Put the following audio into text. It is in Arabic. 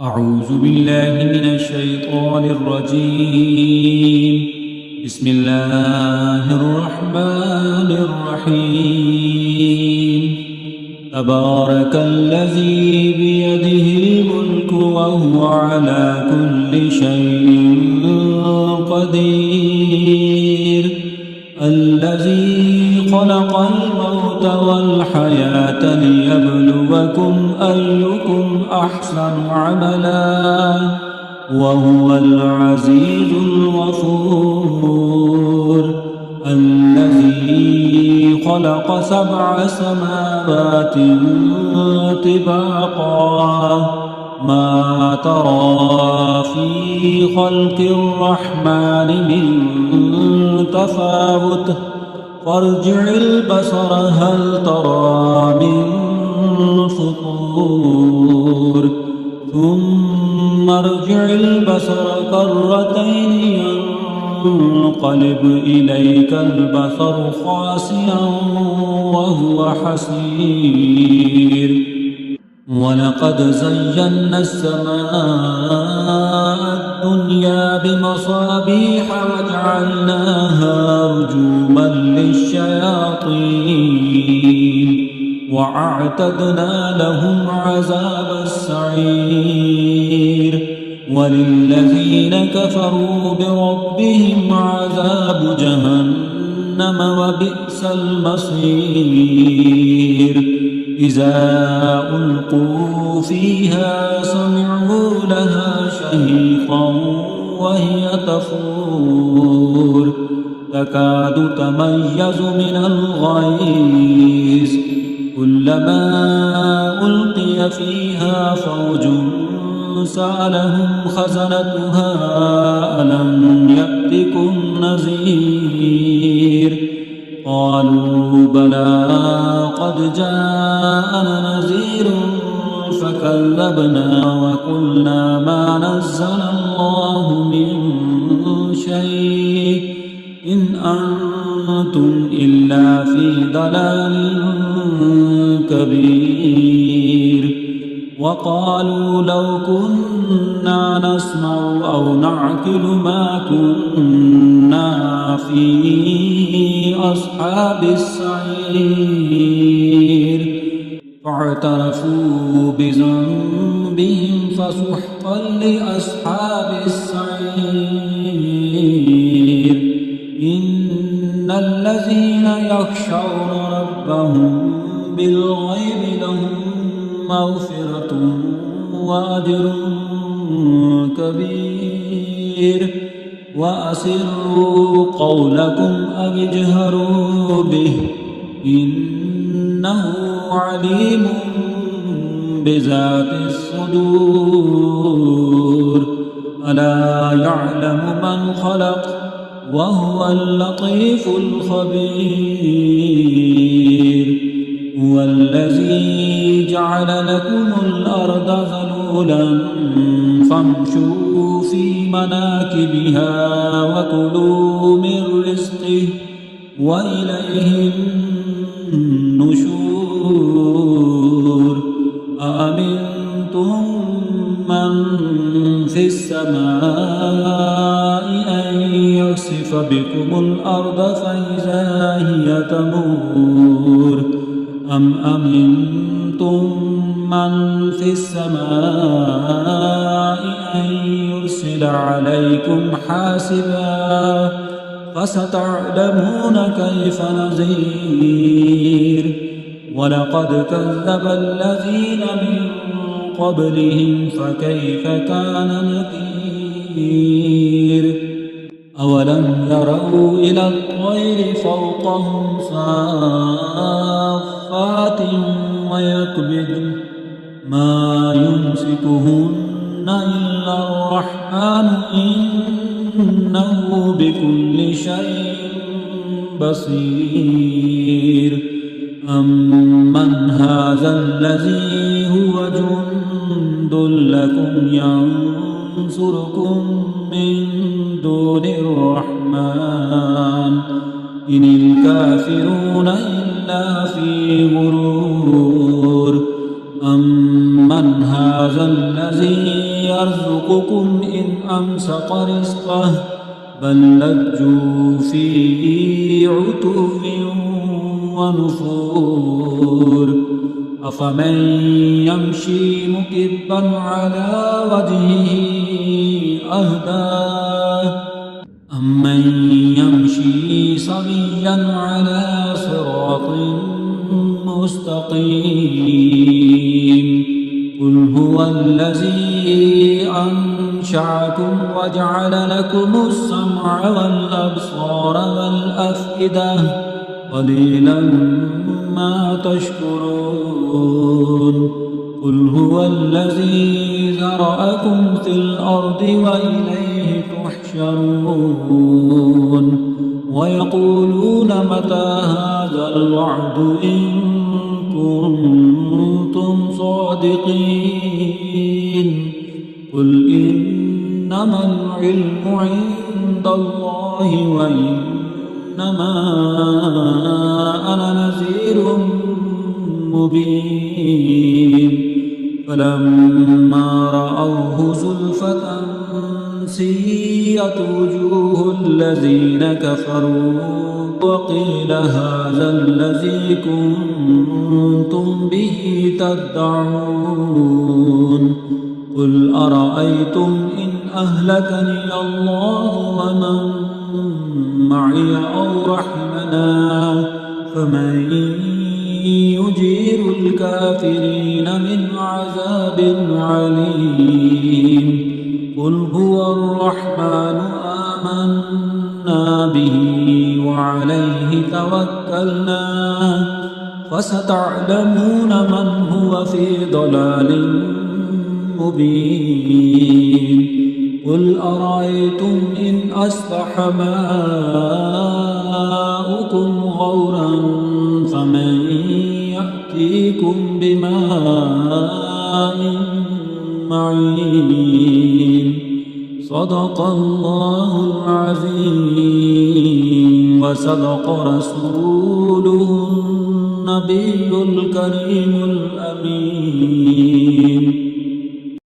أعوذ بالله من الشيطان الرجيم. بسم الله الرحمن الرحيم. تبارك الذي بيده الملك وهو على كل شيء قدير. الذي خلق الموت والحياة ليبلوكم أيكم أحسن عملا وهو العزيز الغفور. الذي خلق 7 سماوات طباقا ما ترى في خلق الرحمن من تفاوت فارجع البصر هل ترى من فطور ثم ارجع البصر كرتين ينقلب إليك البصر خاسئا وهو حسير. ولقد زينا السماء الدنيا بمصابيح وجعلناها رجوما للشياطين وأعتدنا لهم عذاب السعير. وللذين كفروا بربهم عذاب جهنم وبئس المصير. إذا ألقوا فيها سمعوا لها شهيقا وهي تفور تكاد تميز من الغيظ كلما ألقي فيها فوج سألهم خزنتها ألم يأتكم نذير قالوا بلى قد جاءنا نذير فكذبنا وقلنا ما نزل الله من شيء إن أنتم إلا في ضلال كبير. وقالوا لو كنا نسمع أو نعقل ما كنا في أصحاب السعير فاعترفوا بذنبهم فسحقا لأصحاب السعير. إن الذين يخشون ربهم بالغيب لهم مغفرة وأجر كبير. وأسروا قولكم أو اجهروا به إنه عليم بذات الصدور. ألا يعلم من خلق وهو اللطيف الخبير. هو الذي جعل لكم الأرض ذلولا فامشوا في مناكبها وكلوا من رزقه وإليه النشور. أأمنتم من في السماء أن يخسف بكم الأرض فإذا هي تمور أم أمنتم من في السماء أن يرسل عليكم حاسبا فستعلمون كيف نذير. ولقد كذب الذين من قبلهم فكيف كان نكير. أولم يروا إلى الطير فوقهم صافات ويقبضن ما يمسكهن إلا الرحمن إنه بكل شيء بصير. أمن هذا الذي هو جند لكم ينصركم من دون الرحمن إن الكافرون إلا في غرور. أمن هذا الذي يرزقكم إن أمسك رزقه بل لجوا في عتو ونفور أفمن يمشي مكبا على وجهه أهدى أمن يمشي سويا على صراط مستقيم قل هو الذي أنشأكم وجعل لكم السمع والأبصار والأفئدة قليلا ما تشكرون قل هو الذي ذرأكم في الأرض وإليه تحشرون ويقولون متى هذا الوعد إن كنتم صادقين قل إنما العلم عند الله وإنما أنا نذير مبين فلما رأوه زلفة سيئت وجوه الذين كفروا وقيل هذا الذي كنتم به تدعون قل أرأيتم إن أهلكني الله ومن معي أو رحمنا فمن يجير الكافرين من عذاب عليم قل هو الرحمن آمنا به وعليه توكلنا فستعلمون من هو في ضلال مبين قل أرأيتم إن أصبح ماؤكم غورا فمن يأتيكم بماء معين صدق الله العظيم وصدق رسوله النبي الكريم الأمين